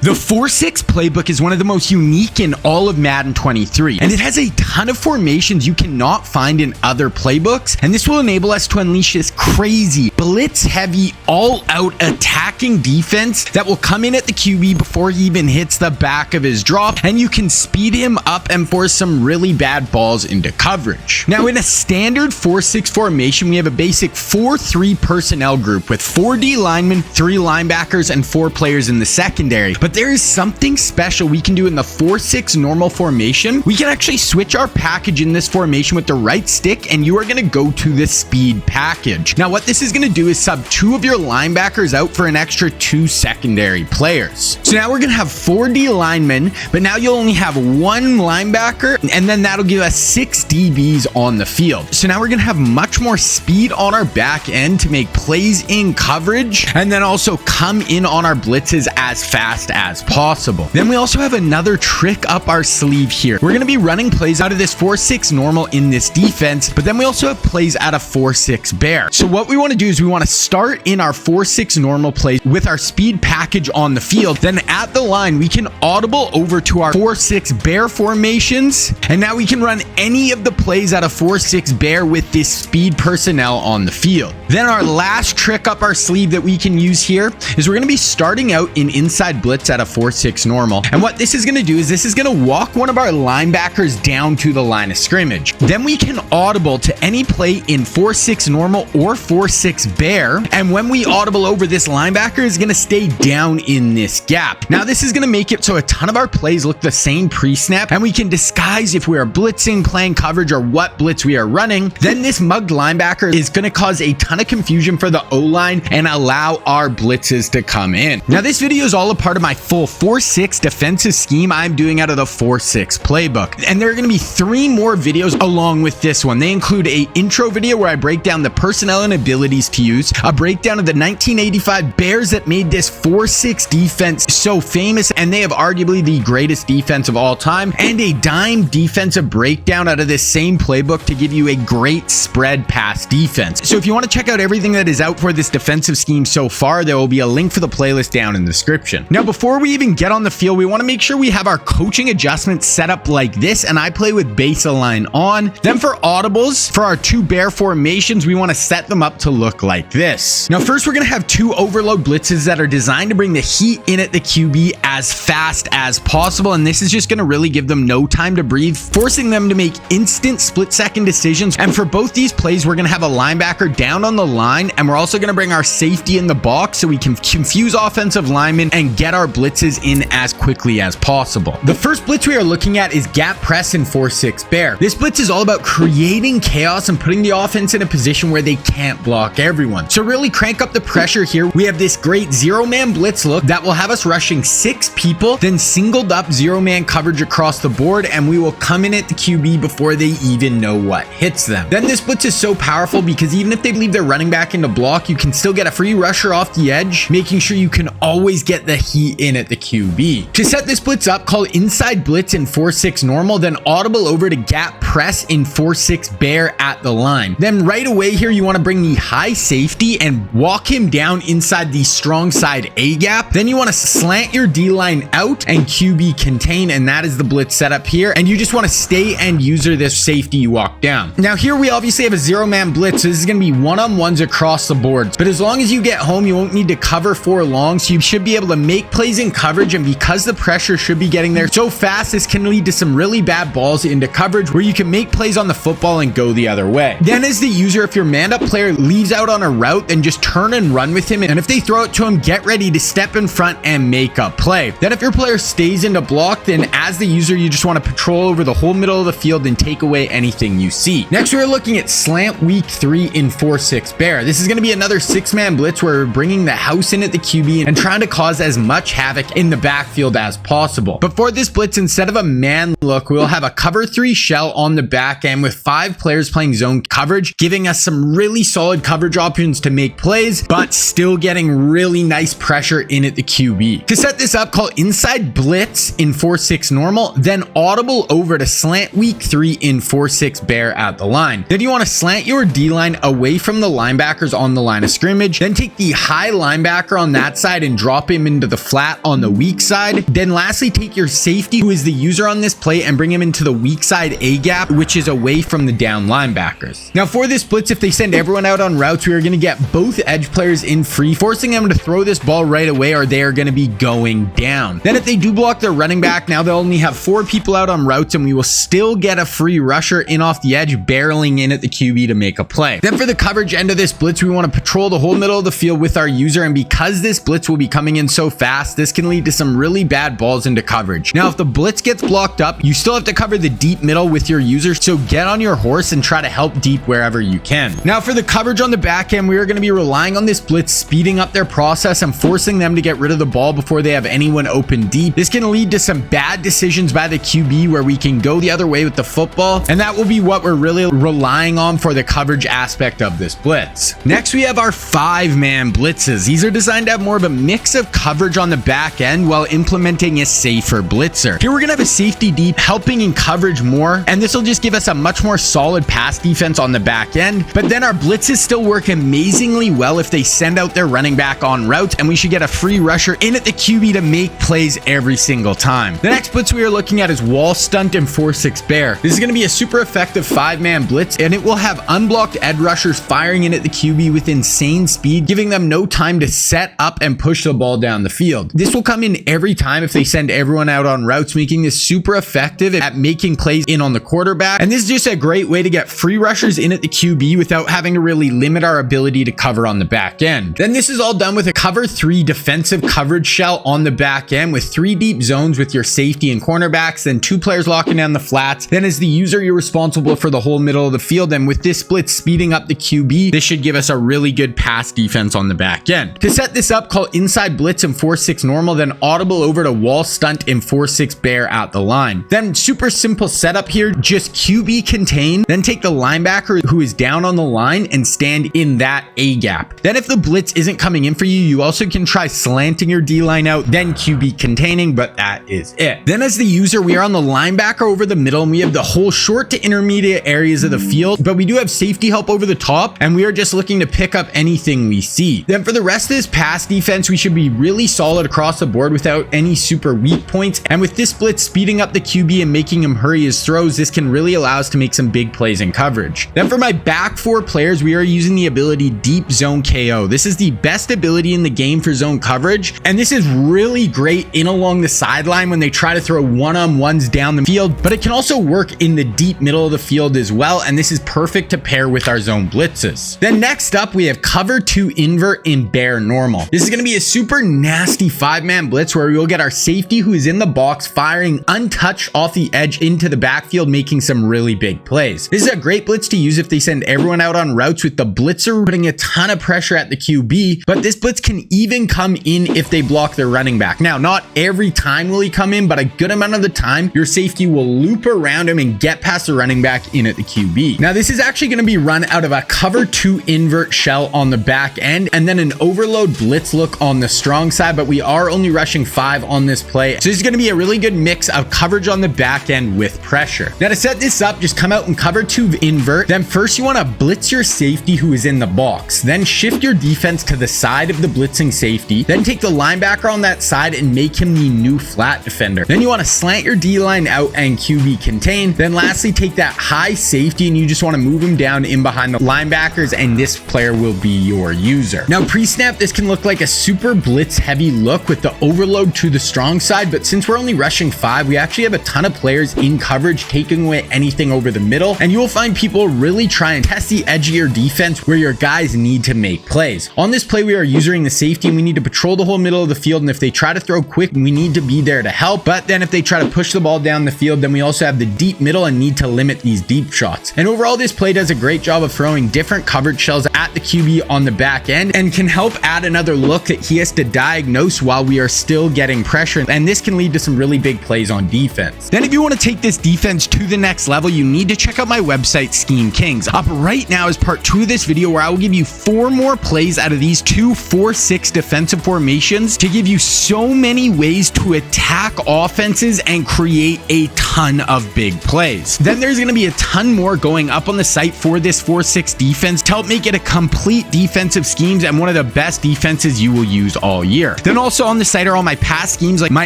The 4-6 playbook is one of the most unique in all of Madden 23, and it has a ton of formations you cannot find in other playbooks, and this will enable us to unleash this crazy, blitz-heavy, all-out attacking defense that will come in at the QB before he even hits the back of his drop, and you can speed him up and force some really bad balls into coverage. Now, in a standard 4-6 formation, we have a basic 4-3 personnel group with 4 D linemen, 3 linebackers, and 4 players in the secondary. But there is something special we can do in the 4-6 normal formation. We can actually switch our package in this formation with the right stick, and you are going to go to the speed package. Now, what this is going to do is sub 2 of your linebackers out for an extra 2 secondary players. So now we're going to have 4 D linemen, but now you'll only have 1 linebacker, and then that'll give us 6 DBs on the field. So now we're going to have much more speed on our back end to make plays in coverage, and then also come in on our blitzes as fast as possible. Then we also have another trick up our sleeve here. We're going to be running plays out of this 4-6 normal in this defense, but then we also have plays out of 4-6 bear. So what we want to do is we want to start in our 4-6 normal plays with our speed package on the field. Then at the line, we can audible over to our 4-6 bear formations, and now we can run any of the plays out of 4-6 bear with this speed personnel on the field. Then our last trick up our sleeve that we can use here is we're going to be starting out in inside blitz at a 4-6 normal, and what this is going to do is this is going to walk one of our linebackers down to the line of scrimmage. Then we can audible to any play in 4-6 normal or 4-6 bear, and when we audible over, this linebacker is going to stay down in this gap. Now this is going to make it so a ton of our plays look the same pre-snap, and we can disguise if we are blitzing, playing coverage, or what blitz we are running. Then this mugged linebacker is going to cause a ton of confusion for the O-line and allow our blitzes to come in. Now this video is all a part of my full 4-6 defensive scheme I'm doing out of the 4-6 playbook, and there are going to be 3 more videos along with this one. They include a intro video where I break down the personnel and abilities to use, a breakdown of the 1985 Bears that made this 4-6 defense so famous, and they have arguably the greatest defense of all time, and a dime defensive breakdown out of this same playbook to give you a great spread pass defense. So if you want to check out everything that is out for this defensive scheme so far, there will be a link for the playlist down in the description. Now, before we even get on the field, we want to make sure we have our coaching adjustments set up like this, and I play with base align on. Then for audibles, for our 2 bear formations, we want to set them up to look like this. Now, first we're going to have 2 overload blitzes that are designed to bring the heat in at the QB as fast as possible, and this is just going to really give them no time to breathe, forcing them to make instant split-second decisions. And for both these plays, we're going to have a linebacker down on the line, and we're also going to bring our safety in the box so we can confuse offensive linemen and get our blitzes in as quickly as possible. The first blitz we are looking at is gap press in 4-6 bear. This blitz is all about creating chaos and putting the offense in a position where they can't block everyone. So really crank up the pressure here. We have this great 0-man blitz look that will have us rushing 6 people, then singled up 0-man coverage across the board, and we will come in at the QB before they even know what hits them. Then this blitz is so powerful because even if they leave their running back into block, you can still get a free rusher off the edge, making sure you can always get the heat in at the QB. To set this blitz up, call inside blitz in 4-6 normal, then audible over to gap press in 4-6 bear at the line. Then right away here, you want to bring the high safety and walk him down inside the strong side A gap. Then you want to slant your D line out and QB contain, and that is the blitz setup here. And you just want to stay and user this safety you walk down. Now here we obviously have a 0-man blitz, so this is going to be one-on-ones across the boards. But as long as you get home, you won't need to cover for long, so you should be able to make plays in coverage. And because the pressure should be getting there so fast, this can lead to some really bad balls into coverage where you can make plays on the football and go the other way. Then as the user, if your manned-up player leaves out on a route, then just turn and run with him, and if they throw it to him, get ready to step in front and make a play. Then if your player stays into block, then as the user, you just want to patrol over the whole middle of the field and take away anything you see. Next, we're looking at slant week 3 in 4-6 bear. This is going to be another 6-man blitz where we're bringing the house in at the QB and trying to cause as much havoc in the backfield as possible. But for this blitz, instead of a man look, we'll have a cover 3 shell on the back end with 5 players playing zone coverage, giving us some really solid coverage options to make plays, but still getting really nice pressure in at the QB. To set this up, call inside blitz in 4-6 normal, then audible over to slant week 3 in 4-6 bear at the line. Then you want to slant your D line away from the linebackers on the line of scrimmage, then take the high linebacker on that side and drop him into the flat that on the weak side. Then lastly, take your safety, who is the user on this play, and bring him into the weak side A gap, which is away from the down linebackers. Now for this blitz, if they send everyone out on routes, we are going to get both edge players in free, forcing them to throw this ball right away, or they are going to be going down. Then if they do block their running back, now they'll only have 4 people out on routes, and we will still get a free rusher in off the edge, barreling in at the QB to make a play. Then for the coverage end of this blitz, we want to patrol the whole middle of the field with our user, and because this blitz will be coming in so fast, this can lead to some really bad balls into coverage. Now if the blitz gets blocked up, you still have to cover the deep middle with your user, so get on your horse and try to help deep wherever you can. Now for the coverage on the back end, we are going to be relying on this blitz speeding up their process and forcing them to get rid of the ball before they have anyone open deep. This can lead to some bad decisions by the QB where we can go the other way with the football, and that will be what we're really relying on for the coverage aspect of this blitz. Next, we have our 5-man blitzes. These are designed to have more of a mix of coverage on the back end while implementing a safer blitzer. Here we're going to have a safety deep helping in coverage more, and this will just give us a much more solid pass defense on the back end. But then our blitzes still work amazingly well if they send out their running back on route, and we should get a free rusher in at the QB to make plays every single time. The next blitz we are looking at is wall stunt and 4-6 bear. This is going to be a super effective 5-man blitz, and it will have unblocked edge rushers firing in at the QB with insane speed, giving them no time to set up and push the ball down the field. This will come in every time if they send everyone out on routes, making this super effective at making plays in on the quarterback. And this is just a great way to get free rushers in at the QB without having to really limit our ability to cover on the back end. Then this is all done with a cover 3 defensive coverage shell on the back end with 3 deep zones with your safety and cornerbacks, then 2 players locking down the flats. Then as the user, you're responsible for the whole middle of the field, and with this split speeding up the QB, this should give us a really good pass defense on the back end. To set this up, call inside blitz and 4-6 normal, then audible over to wall stunt and 4-6 bear at the line. Then super simple setup here, just QB contain, then take the linebacker who is down on the line and stand in that A gap. Then if the blitz isn't coming in for you, you also can try slanting your D line out, then QB containing, but that is it. Then as the user, we are on the linebacker over the middle, and we have the whole short to intermediate areas of the field, but we do have safety help over the top, and we are just looking to pick up anything we see. Then for the rest of this pass defense, we should be really solid across the board without any super weak points, and with this blitz speeding up the QB and making him hurry his throws, this can really allow us to make some big plays in coverage. Then for my back 4 players, we are using the ability Deep Zone KO. This is the best ability in the game for zone coverage, and this is really great in along the sideline when they try to throw one-on-ones down the field, but it can also work in the deep middle of the field as well, and this is perfect to pair with our zone blitzes. Then next up, we have cover 2 invert in bear normal. This is going to be a super nasty 5-man blitz where we will get our safety who is in the box firing untouched off the edge into the backfield, making some really big plays. This is a great blitz to use if they send everyone out on routes with the blitzer putting a ton of pressure at the QB, but this blitz can even come in if they block their running back. Now, not every time will he come in, but a good amount of the time, your safety will loop around him and get past the running back in at the QB. Now, this is actually going to be run out of a cover 2 invert shell on the back end, and then an overload blitz look on the strong side, but we are only rushing 5 on this play. So this is going to be a really good mix of coverage on the back end with pressure. Now to set this up, just come out and cover 2 invert. Then first you want to blitz your safety who is in the box. Then shift your defense to the side of the blitzing safety. Then take the linebacker on that side and make him the new flat defender. Then you want to slant your D line out and QB contain. Then lastly, take that high safety and you just want to move him down in behind the linebackers, and this player will be your user. Now pre-snap, this can look like a super blitz heavy look with the overload to the strong side, but since we're only rushing 5, we actually have a ton of players in coverage taking away anything over the middle, and you will find people really try and test the edge of your defense where your guys need to make plays. On this play, we are using the safety and we need to patrol the whole middle of the field, and if they try to throw quick, we need to be there to help, but then if they try to push the ball down the field, then we also have the deep middle and need to limit these deep shots. And overall, this play does a great job of throwing different coverage shells at the QB on the back end and can help add another look that he has to diagnose while we are still getting pressure, and this can lead to some really big plays on defense. Then if you want to take this defense to the next level, you need to check out my website Scheme Kings. Up right now is part 2 of this video where I will give you 4 more plays out of these 2 4-6 defensive formations to give you so many ways to attack offenses and create a ton ton of big plays. Then there's going to be a ton more going up on the site for this 4-6 defense to help make it a complete defensive schemes and one of the best defenses you will use all year. Then also on the site are all my past schemes like my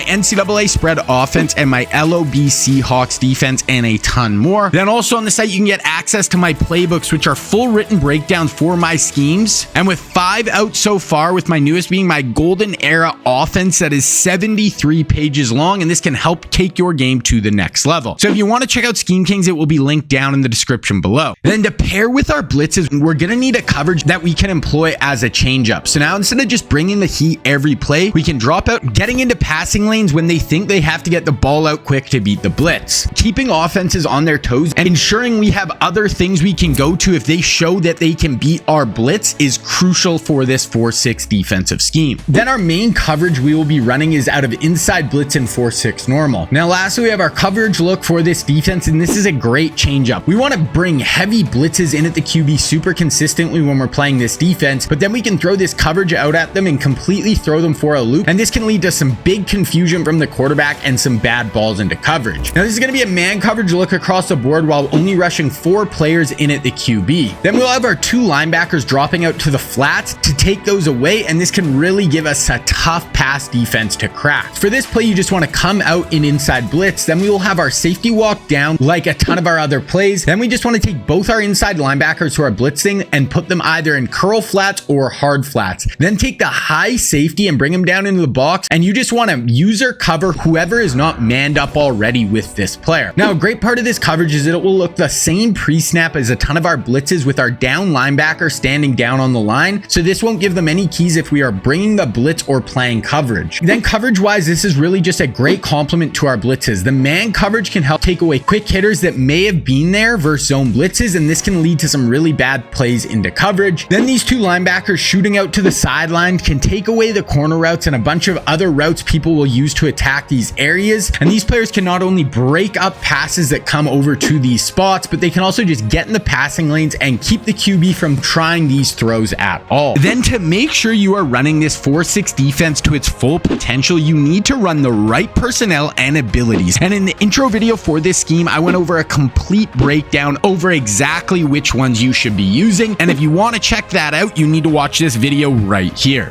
NCAA spread offense and my LOB Seahawks defense and a ton more. Then also on the site you can get access to my playbooks, which are full written breakdowns for my schemes, and with 5 out so far, with my newest being my golden era offense that is 73 pages long, and this can help take your game to the next level. So if you want to check out Scheme Kings, it will be linked down in the description below. And then to pair with our blitzes, we're going to need a coverage that we can employ as a changeup. So now instead of just bringing the heat every play, we can drop out getting into passing lanes when they think they have to get the ball out quick to beat the blitz, keeping offenses on their toes and ensuring we have other things we can go to if they show that they can beat our blitz is crucial for this 4-6 defensive scheme. Then our main coverage we will be running is out of inside blitz and 4-6 normal. Now lastly, we have our coverage look for this defense, and this is a great changeup. We want to bring heavy blitzes in at the QB super consistently when we're playing this defense, but then we can throw this coverage out at them and completely throw them for a loop, and this can lead to some big confusion from the quarterback and some bad balls into coverage. Now this is going to be a man coverage look across the board while only rushing 4 players in at the QB. Then we'll have our 2 linebackers dropping out to the flats to take those away, and this can really give us a tough pass defense to crack. For this play, you just want to come out in inside blitz. Then we will have our safety walk down like a ton of our other plays. Then we just want to take both our inside linebackers who are blitzing and put them either in curl flats or hard flats. Then take the high safety and bring him down into the box, and you just want to user cover whoever is not manned up already with this player. Now, a great part of this coverage is that it will look the same pre-snap as a ton of our blitzes with our down linebacker standing down on the line, so this won't give them any keys if we are bringing the blitz or playing coverage. Then coverage wise, this is really just a great complement to our blitzes. The man coverage can help take away quick hitters that may have been there versus zone blitzes, and this can lead to some really bad plays into coverage. Then these 2 linebackers shooting out to the sideline can take away the corner routes and a bunch of other routes people will use to attack these areas, and these players can not only break up passes that come over to these spots, but they can also just get in the passing lanes and keep the QB from trying these throws at all. Then to make sure you are running this 4-6 defense to its full potential, you need to run the right personnel and abilities. And in the intro video for this scheme, I went over a complete breakdown over exactly which ones you should be using. And if you want to check that out, you need to watch this video right here.